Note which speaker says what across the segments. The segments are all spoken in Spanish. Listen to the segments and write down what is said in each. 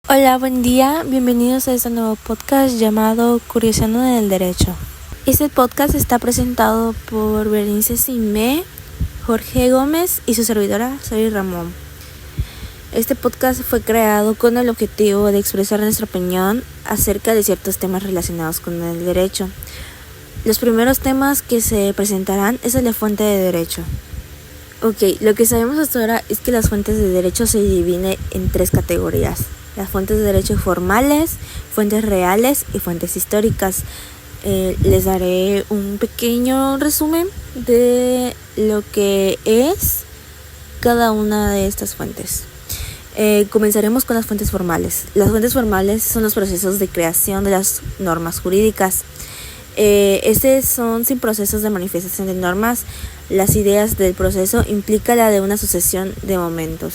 Speaker 1: Hola, buen día, bienvenidos a este nuevo podcast llamado Curioseando en el Derecho. Este podcast está presentado por Berenice Simé, Jorge Gómez y su servidora, soy Ramón. Este podcast fue creado con el objetivo de expresar nuestra opinión acerca de ciertos temas relacionados con el derecho. Los primeros temas que se presentarán es la fuente de derecho. Lo que sabemos hasta ahora es que las fuentes de derecho se dividen en tres categorías: las fuentes de derecho formales, fuentes reales y fuentes históricas. Les daré un pequeño resumen de lo que es cada una de estas fuentes. Comenzaremos con las fuentes formales. Las fuentes formales son los procesos de creación de las normas jurídicas. Estos son sin procesos de manifestación de normas. Las ideas del proceso implica la de una sucesión de momentos.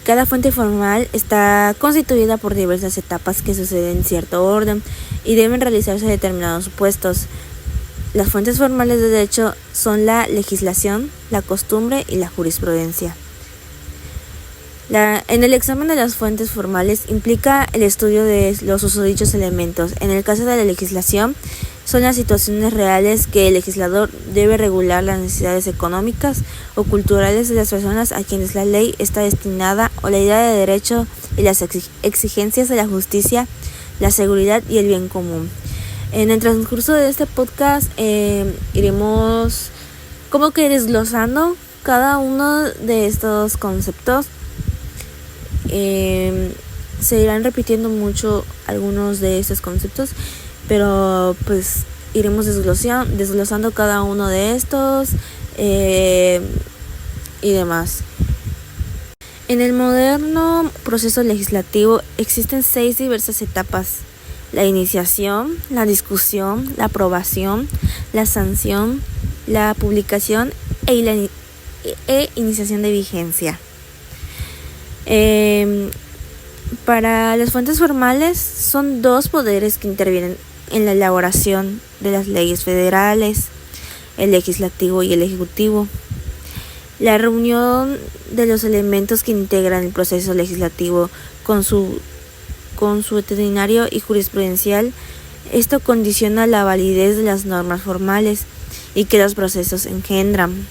Speaker 1: Cada fuente formal está constituida por diversas etapas que suceden en cierto orden y deben realizarse determinados supuestos. Las fuentes formales de derecho son la legislación, la costumbre y la jurisprudencia. En el examen de las fuentes formales implica el estudio de los susodichos elementos. En el caso de la legislación, son las situaciones reales que el legislador debe regular las necesidades económicas o culturales de las personas a quienes la ley está destinada, o la idea de derecho y las exigencias de la justicia, la seguridad y el bien común. En el transcurso de este podcast iremos como que desglosando cada uno de estos conceptos. Se irán repitiendo mucho algunos de estos conceptos, pero pues iremos desglosando cada uno de estos y demás. En el moderno proceso legislativo existen 6 diversas etapas: la iniciación, la discusión, la aprobación, la sanción, la publicación e iniciación de vigencia. Para las fuentes formales son 2 poderes que intervienen en la elaboración de las leyes federales: el legislativo y el ejecutivo. La reunión de los elementos que integran el proceso legislativo con su veterinario y jurisprudencial, esto condiciona la validez de las normas formales y que los procesos engendran.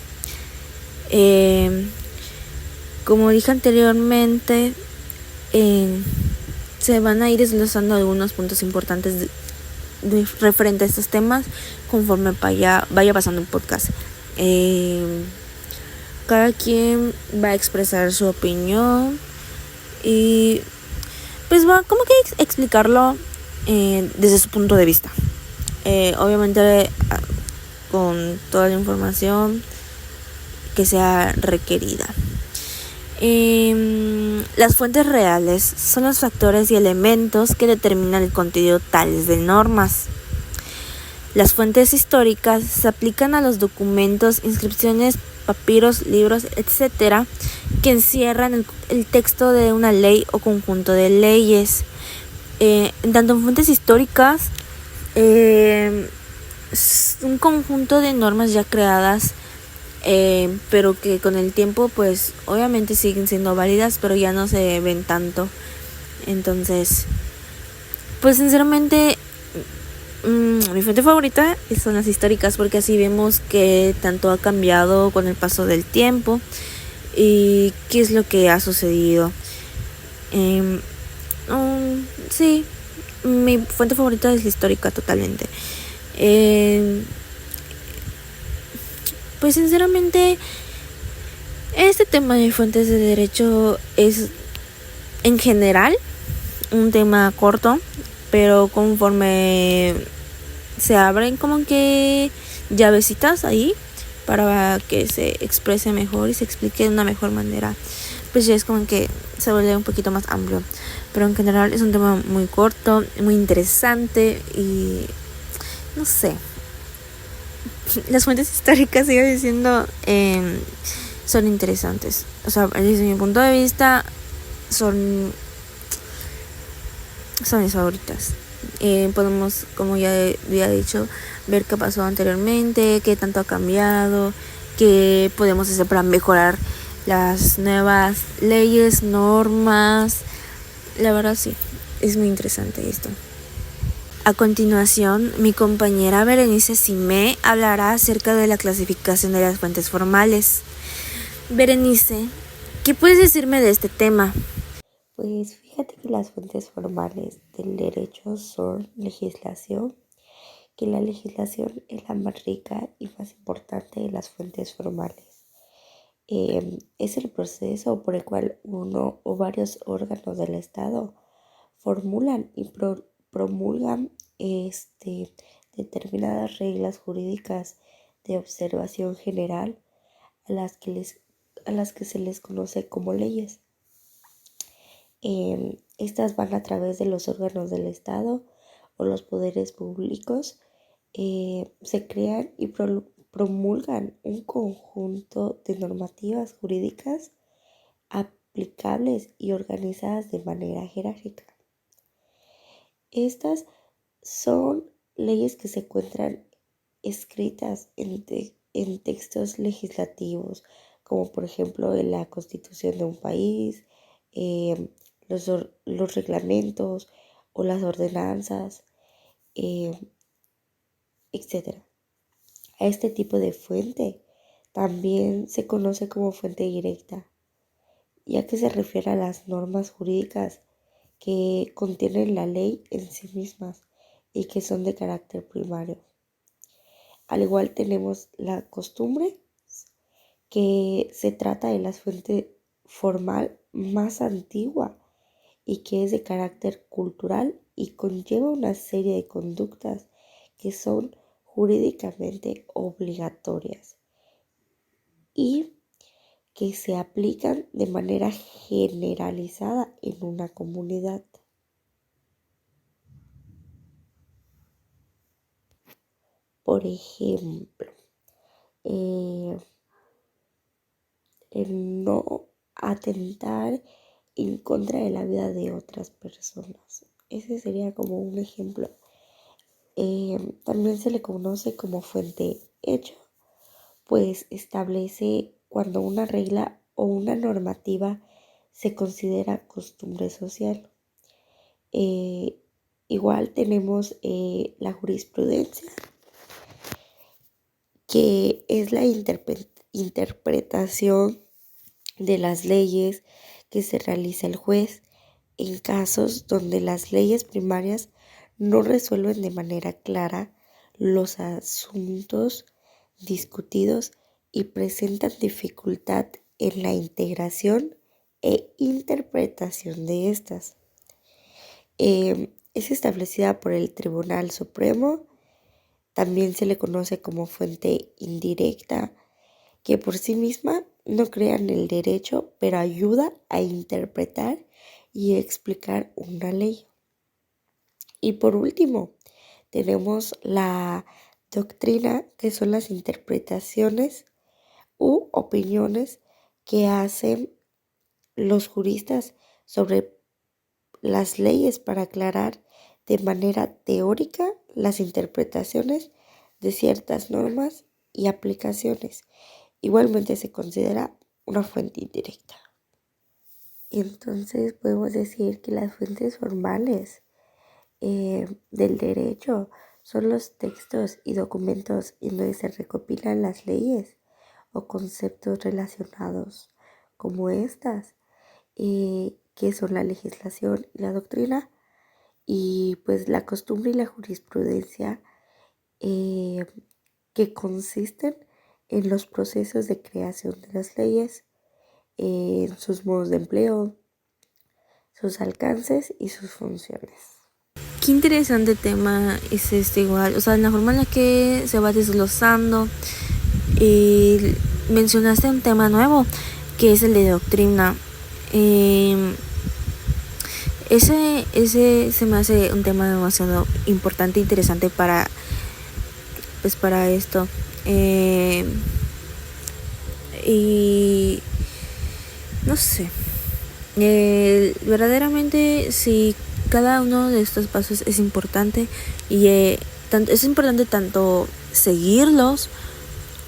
Speaker 1: Como dije anteriormente, se van a ir desglosando algunos puntos importantes referente a estos temas conforme vaya pasando el podcast. Cada quien va a expresar su opinión y pues va como que explicarlo desde su punto de vista. Obviamente con toda la información que sea requerida. Las fuentes reales son los factores y elementos que determinan el contenido tales de normas. Las fuentes históricas se aplican a los documentos, inscripciones, papiros, libros, etc., que encierran el texto de una ley o conjunto de leyes. Tanto en fuentes históricas, es un conjunto de normas ya creadas, pero que con el tiempo pues obviamente siguen siendo válidas, pero ya no se ven tanto. Entonces, pues sinceramente mi fuente favorita son las históricas, porque así vemos que tanto ha cambiado con el paso del tiempo y qué es lo que ha sucedido. Sí, mi fuente favorita es la histórica totalmente. Pues sinceramente este tema de fuentes de derecho es en general un tema corto, pero conforme se abren como que llavecitas ahí para que se exprese mejor y se explique de una mejor manera, pues ya es como que se vuelve un poquito más amplio. Pero en general es un tema muy corto, muy interesante y no sé. Las fuentes históricas, sigo diciendo, son interesantes. O sea, desde mi punto de vista son mis favoritas. Podemos, como ya había dicho, ver qué pasó anteriormente, qué tanto ha cambiado, qué podemos hacer para mejorar las nuevas leyes, normas la verdad sí, es muy interesante esto. A continuación, mi compañera Berenice Simé hablará acerca de la clasificación de las fuentes formales. Berenice, ¿qué puedes decirme de este tema?
Speaker 2: Pues fíjate que las fuentes formales del derecho son legislación, que la legislación es la más rica y más importante de las fuentes formales. Es el proceso por el cual uno o varios órganos del Estado formulan y promulgan determinadas reglas jurídicas de observación general a las que se les conoce como leyes. Estas van a través de los órganos del Estado o los poderes públicos. Se crean y promulgan un conjunto de normativas jurídicas aplicables y organizadas de manera jerárquica. Estas son leyes que se encuentran escritas en textos legislativos, como por ejemplo en la Constitución de un país, los reglamentos o las ordenanzas, etc. A este tipo de fuente también se conoce como fuente directa, ya que se refiere a las normas jurídicas que contienen la ley en sí mismas y que son de carácter primario. Al igual tenemos la costumbre, que se trata de la fuente formal más antigua y que es de carácter cultural y conlleva una serie de conductas que son jurídicamente obligatorias y que se aplican de manera generalizada en una comunidad. Por ejemplo, el no atentar en contra de la vida de otras personas. Ese sería como un ejemplo. También se le conoce como fuente hecho, pues establece cuando una regla o una normativa se considera costumbre social. Igual tenemos la jurisprudencia, que es la interpretación de las leyes que se realiza el juez en casos donde las leyes primarias no resuelven de manera clara los asuntos discutidos y presentan dificultad en la integración e interpretación de estas. Es establecida por el Tribunal Supremo. También se le conoce como fuente indirecta, que por sí misma no crea en el derecho, pero ayuda a interpretar y explicar una ley. Y por último, tenemos la doctrina, que son las interpretaciones u opiniones que hacen los juristas sobre las leyes para aclarar de manera teórica las interpretaciones de ciertas normas y aplicaciones. Igualmente se considera una fuente indirecta. Entonces podemos decir que las fuentes formales del derecho son los textos y documentos en donde se recopilan las leyes o conceptos relacionados como estas, que son la legislación y la doctrina, y pues la costumbre y la jurisprudencia, que consisten en los procesos de creación de las leyes, en sus modos de empleo, sus alcances y sus funciones.
Speaker 1: Qué interesante tema es este igual, o sea, la forma en la que se va desglosando. Y mencionaste un tema nuevo, que es el de doctrina. Ese se me hace un tema demasiado importante e interesante para esto. Y no sé, verdaderamente sí, cada uno de estos pasos es importante y es importante tanto seguirlos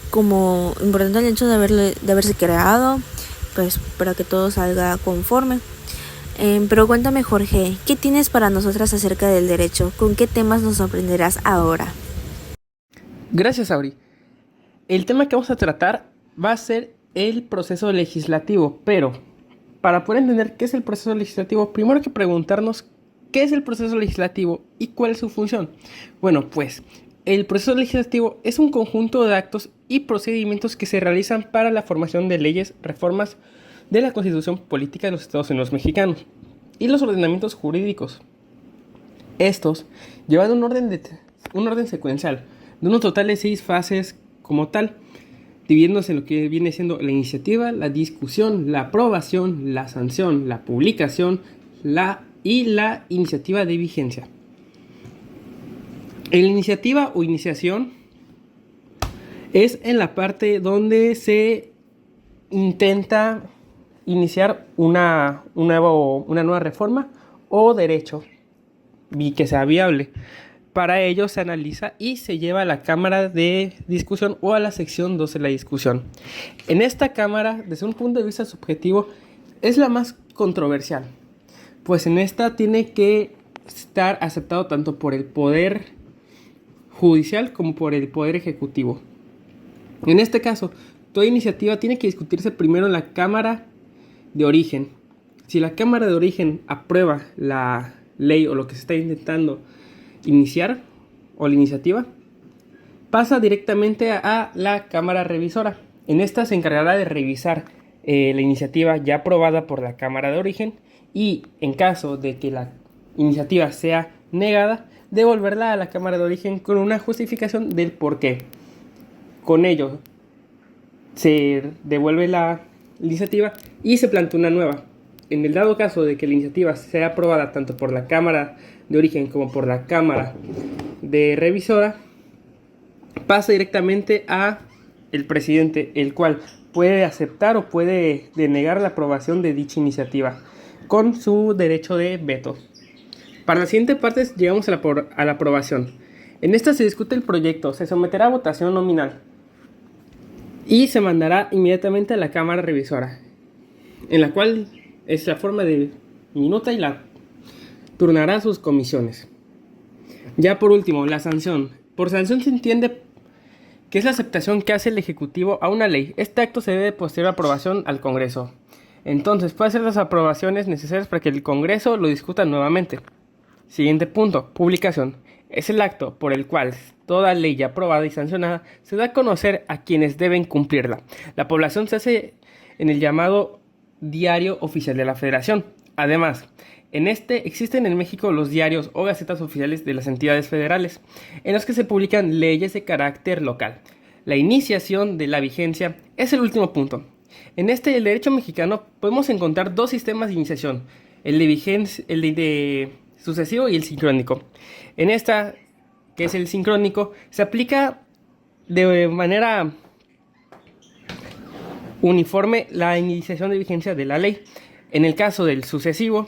Speaker 1: como importante el hecho de haberse creado, pues para que todo salga conforme. Pero cuéntame, Jorge, ¿qué tienes para nosotras acerca del derecho? ¿Con qué temas nos sorprenderás ahora?
Speaker 3: Gracias, Auri. El tema que vamos a tratar va a ser el proceso legislativo, pero para poder entender qué es el proceso legislativo, primero hay que preguntarnos qué es el proceso legislativo y cuál es su función. Bueno, pues el proceso legislativo es un conjunto de actos y procedimientos que se realizan para la formación de leyes, reformas de la Constitución Política de los Estados Unidos Mexicanos y los ordenamientos jurídicos. Estos llevan un orden secuencial de unos totales de 6 fases como tal, dividiéndose en lo que viene siendo la iniciativa, la discusión, la aprobación, la sanción, la publicación y la iniciativa de vigencia. En la iniciativa o iniciación es en la parte donde se intenta iniciar una nueva reforma o derecho y que sea viable. Para ello se analiza y se lleva a la cámara de discusión o a la sección 2 de la discusión. En esta cámara, desde un punto de vista subjetivo, es la más controversial, pues en esta tiene que estar aceptado tanto por el poder judicial como por el poder ejecutivo. En este caso, toda iniciativa tiene que discutirse primero en la cámara de origen. Si la cámara de origen aprueba la ley o lo que se está intentando iniciar o la iniciativa, pasa directamente a la cámara revisora. En esta se encargará de revisar la iniciativa ya aprobada por la cámara de origen y en caso de que la iniciativa sea negada, devolverla a la cámara de origen con una justificación del por qué. Con ello se devuelve la iniciativa y se plantea una nueva. En el dado caso de que la iniciativa sea aprobada tanto por la cámara de origen como por la cámara de revisora, pasa directamente a el presidente, el cual puede aceptar o puede denegar la aprobación de dicha iniciativa con su derecho de veto. Para la siguiente parte llegamos a la aprobación. En esta se discute el proyecto, se someterá a votación nominal y se mandará inmediatamente a la cámara revisora, en la cual es la forma de minuta y la turnará sus comisiones. Ya por último, la sanción. Por sanción se entiende que es la aceptación que hace el Ejecutivo a una ley. Este acto se debe de posterior aprobación al Congreso. Entonces puede hacer las aprobaciones necesarias para que el Congreso lo discuta nuevamente. Siguiente punto, publicación. Es el acto por el cual toda ley ya aprobada y sancionada se da a conocer a quienes deben cumplirla. La población se hace en el llamado Diario Oficial de la Federación. Además, en este existen en México los diarios o gacetas oficiales de las entidades federales, en los que se publican leyes de carácter local. La iniciación de la vigencia es el último punto. En el derecho mexicano podemos encontrar dos sistemas de iniciación, el de sucesivo y el sincrónico. En esta, que es el sincrónico, se aplica de manera uniforme la iniciación de vigencia de la ley. En el caso del sucesivo,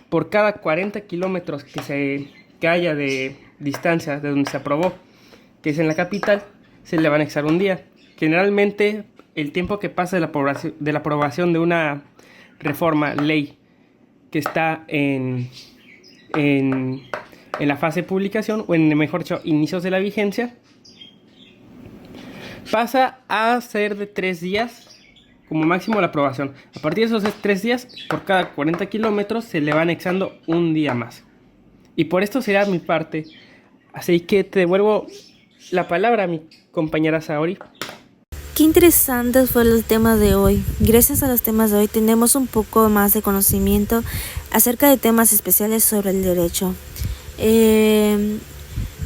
Speaker 3: por cada 40 kilómetros que haya de distancia de donde se aprobó, que es en la capital, se le va a anexar un día. Generalmente, el tiempo que pasa de la aprobación de una reforma, ley, que está en la fase de publicación, o mejor dicho, inicios de la vigencia, pasa a ser de 3 días como máximo la aprobación. A partir de esos 3 días, por cada 40 kilómetros se le va anexando un día más. Y por esto será mi parte. Así que te devuelvo la palabra a mi compañera Saori.
Speaker 1: Qué interesantes fueron los temas de hoy. Gracias a los temas de hoy tenemos un poco más de conocimiento acerca de temas especiales sobre el derecho.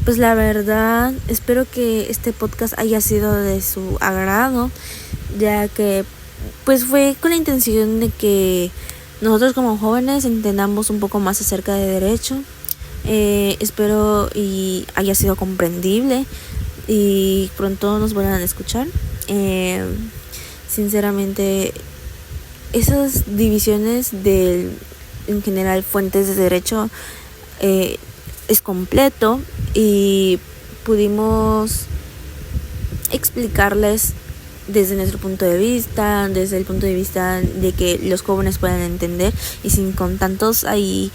Speaker 1: Pues la verdad, espero que este podcast haya sido de su agrado, ya que pues fue con la intención de que nosotros como jóvenes entendamos un poco más acerca de derecho. Espero y haya sido comprendible y pronto nos vuelvan a escuchar. Sinceramente, esas divisiones en general fuentes de derecho es completo y pudimos explicarles desde nuestro punto de vista, desde el punto de vista de que los jóvenes puedan entender y sin con tantos ahí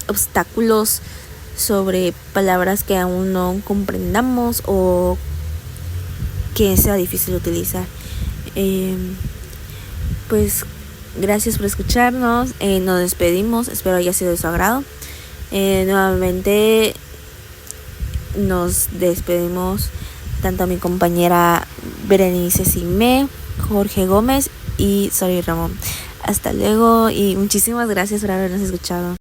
Speaker 1: obstáculos sobre palabras que aún no comprendamos o que sea difícil utilizar. Pues gracias por escucharnos, nos despedimos, espero haya sido de su agrado. Nuevamente nos despedimos tanto a mi compañera Berenice Simé, Jorge Gómez y Sori Ramón. Hasta luego y muchísimas gracias por habernos escuchado.